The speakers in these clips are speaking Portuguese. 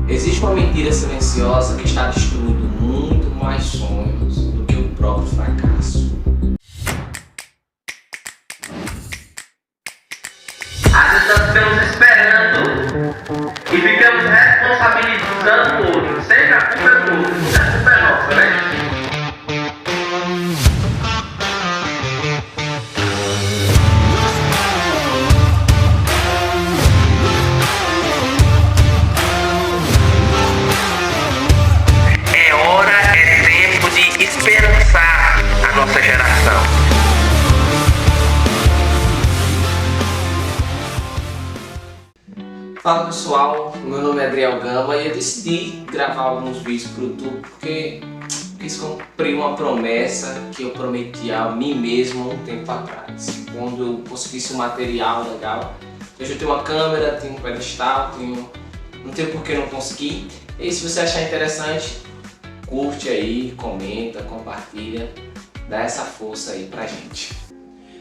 Existe uma mentira silenciosa que está destruindo muito mais sonhos do que o próprio fracasso. Às vezes estamos esperando e ficamos responsabilizando o outro. Sempre a culpa é do outro, nunca a culpa é nossa, né? É tempo de esperançar a nossa geração. Fala pessoal, meu nome é Adriel Gama e eu decidi gravar alguns vídeos para o YouTube porque quis cumprir uma promessa que eu prometi a mim mesmo um tempo atrás. Quando eu conseguisse um material legal, eu já tenho uma câmera, tenho um pedestal, não tenho por que não conseguir. E se você achar interessante, curte aí, comenta, compartilha, dá essa força aí pra gente.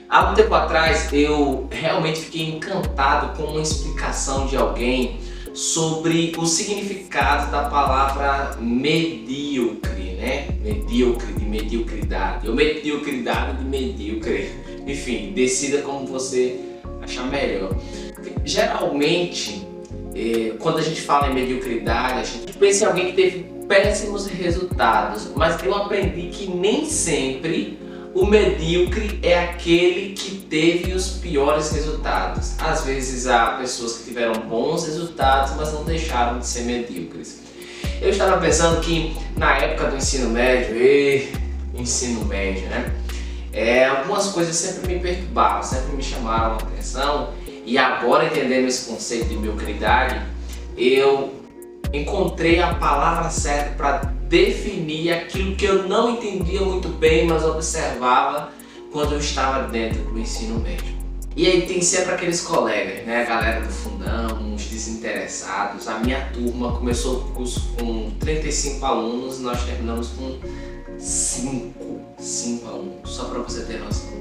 Há um tempo atrás eu realmente fiquei encantado com uma explicação de alguém sobre o significado da palavra medíocre, né? Medíocre de mediocridade, ou mediocridade de medíocre. Enfim, decida como você achar melhor. Geralmente, quando a gente fala em mediocridade, a gente pensa em alguém que teve péssimos resultados, mas eu aprendi que nem sempre o medíocre é aquele que teve os piores resultados. Às vezes há pessoas que tiveram bons resultados, mas não deixaram de ser medíocres. Eu estava pensando que na época do ensino médio, né? Algumas coisas sempre me perturbavam, sempre me chamaram a atenção. E agora, entendendo esse conceito de mediocridade, eu encontrei a palavra certa para definir aquilo que eu não entendia muito bem, mas observava quando eu estava dentro do ensino médio. E aí tem sempre aqueles colegas, né? A galera do fundão, uns desinteressados. A minha turma começou o curso com 35 alunos e nós terminamos com 5 alunos, só para você ter noção.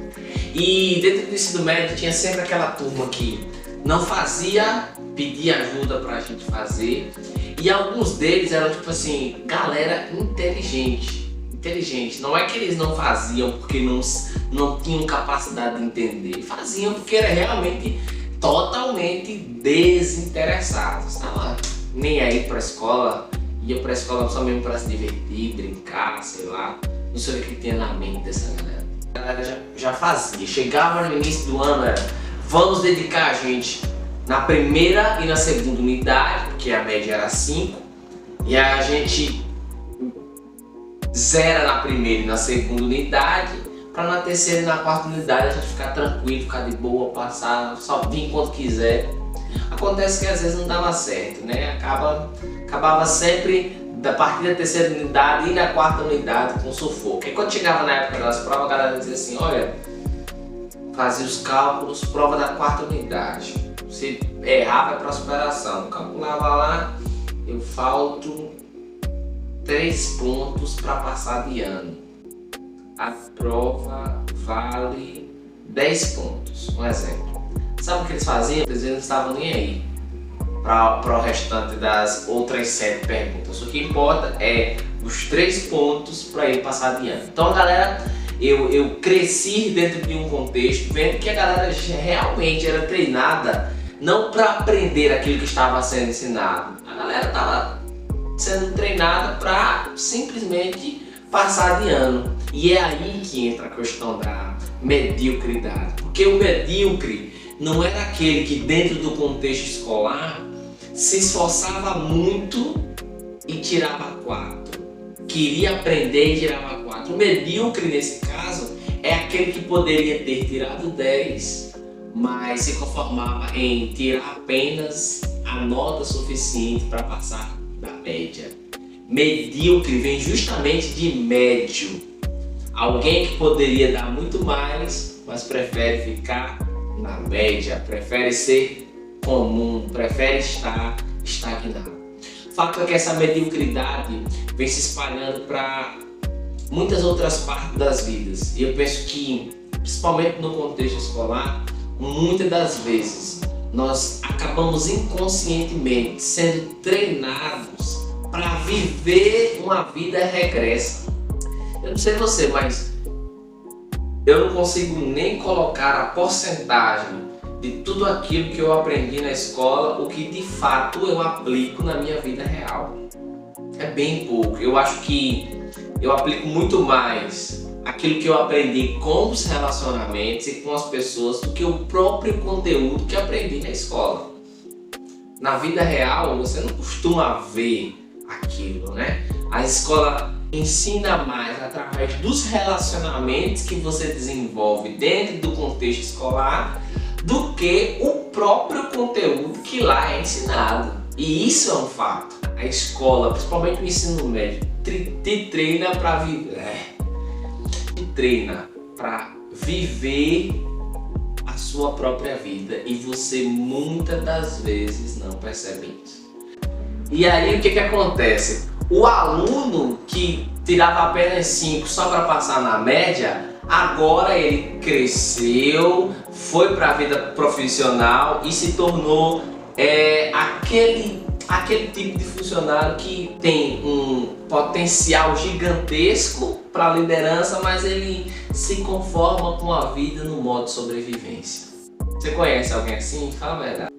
E dentro do ensino médio tinha sempre aquela turma que não fazia, pedia ajuda pra gente fazer. E alguns deles eram tipo assim, galera inteligente. Não é que eles não faziam porque não tinham capacidade de entender. Faziam porque eram realmente totalmente desinteressados. Tava nem aí pra escola, ia pra escola só mesmo pra se divertir, brincar, sei lá. Não sei o que tinha na mente dessa galera. A galera já fazia. Chegava no início do ano, vamos dedicar a gente na primeira e na segunda unidade, porque a média era 5, e a gente zera na primeira e na segunda unidade, para na terceira e na quarta unidade a gente ficar tranquilo, ficar de boa, passar, só vir quando quiser. Acontece que às vezes não dava certo, né? Acabava sempre da partir da terceira unidade e na quarta unidade com sufoco. E quando chegava na época das provas, a galera dizia assim, olha, fazia os cálculos, prova da quarta unidade. Se errar vai para superação. Calculava lá, eu falto 3 pontos para passar de ano. A prova vale 10 pontos, um exemplo. Sabe o que eles faziam? Eles não estavam nem aí para o restante das outras 7 perguntas. O que importa é os 3 pontos para ele passar de ano. Então a galera, eu cresci dentro de um contexto vendo que a galera realmente era treinada não para aprender aquilo que estava sendo ensinado. A galera estava sendo treinada para simplesmente passar de ano. E é aí que entra a questão da mediocridade. Porque o medíocre não era aquele que dentro do contexto escolar se esforçava muito e tirava 4. Queria aprender e tirava 4. O medíocre nesse caso é aquele que poderia ter tirado 10, mas se conformava em tirar apenas a nota suficiente para passar da média. Medíocre vem justamente de médio. Alguém que poderia dar muito mais, mas prefere ficar na média, prefere ser comum, prefere estar estagnado. O fato é que essa mediocridade vem se espalhando para muitas outras partes das vidas. E eu penso que, principalmente no contexto escolar, muitas das vezes nós acabamos inconscientemente sendo treinados para viver uma vida regressa. Eu não sei você, mas eu não consigo nem colocar a porcentagem de tudo aquilo que eu aprendi na escola, o que de fato eu aplico na minha vida real. É bem pouco. Eu acho que eu aplico muito mais aquilo que eu aprendi com os relacionamentos e com as pessoas do que o próprio conteúdo que aprendi na escola. Na vida real, você não costuma ver aquilo, né? A escola ensina mais através dos relacionamentos que você desenvolve dentro do contexto escolar do que o próprio conteúdo que lá é ensinado. E isso é um fato. A escola, principalmente o ensino médio, te treina para viver. Te treina para viver a sua própria vida e você muitas das vezes não percebe isso. E aí o que acontece? O aluno que tirava apenas 5 só para passar na média, agora ele cresceu, foi para a vida profissional e se tornou aquele tipo de funcionário que tem um potencial gigantesco para a liderança, mas ele se conforma com a vida no modo sobrevivência. Você conhece alguém assim? Fala a verdade.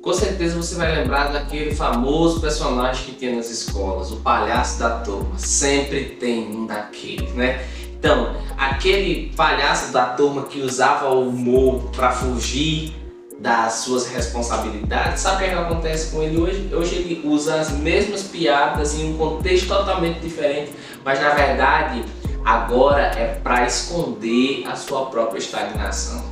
Com certeza você vai lembrar daquele famoso personagem que tinha nas escolas, o palhaço da turma. Sempre tem um daqueles, né? Então, aquele palhaço da turma que usava o humor para fugir das suas responsabilidades, sabe o que acontece com ele hoje? Hoje ele usa as mesmas piadas em um contexto totalmente diferente, mas na verdade agora é para esconder a sua própria estagnação.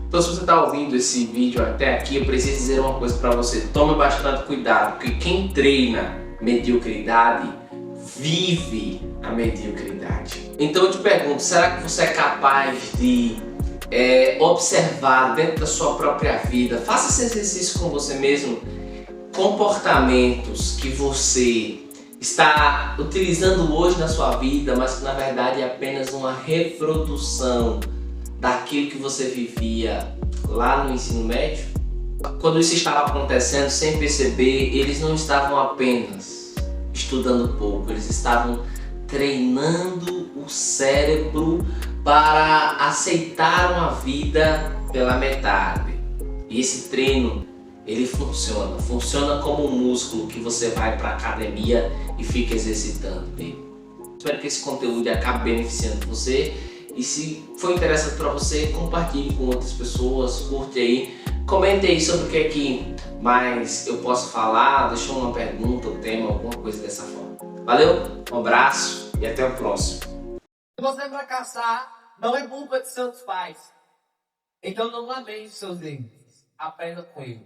Então, se você está ouvindo esse vídeo até aqui, eu preciso dizer uma coisa para você: tome bastante cuidado, porque quem treina mediocridade vive a mediocridade. Então eu te pergunto, será que você é capaz de observar dentro da sua própria vida, faça esse exercício com você mesmo, comportamentos que você está utilizando hoje na sua vida, mas que na verdade é apenas uma reprodução daquilo que você vivia lá no ensino médio? Quando isso estava acontecendo, sem perceber, eles não estavam apenas estudando pouco, eles estavam treinando o cérebro para aceitar uma vida pela metade. E esse treino, ele funciona como um músculo que você vai para a academia e fica exercitando ele. Espero que esse conteúdo acabe beneficiando você. E se for interessante para você, compartilhe com outras pessoas, curte aí, comente aí sobre o que é que mais eu posso falar, deixa uma pergunta, um tema, alguma coisa dessa forma. Valeu, um abraço e até o próximo. Se você fracassar, não é culpa de seus pais. Então não lameie seus erros, aprenda com eles.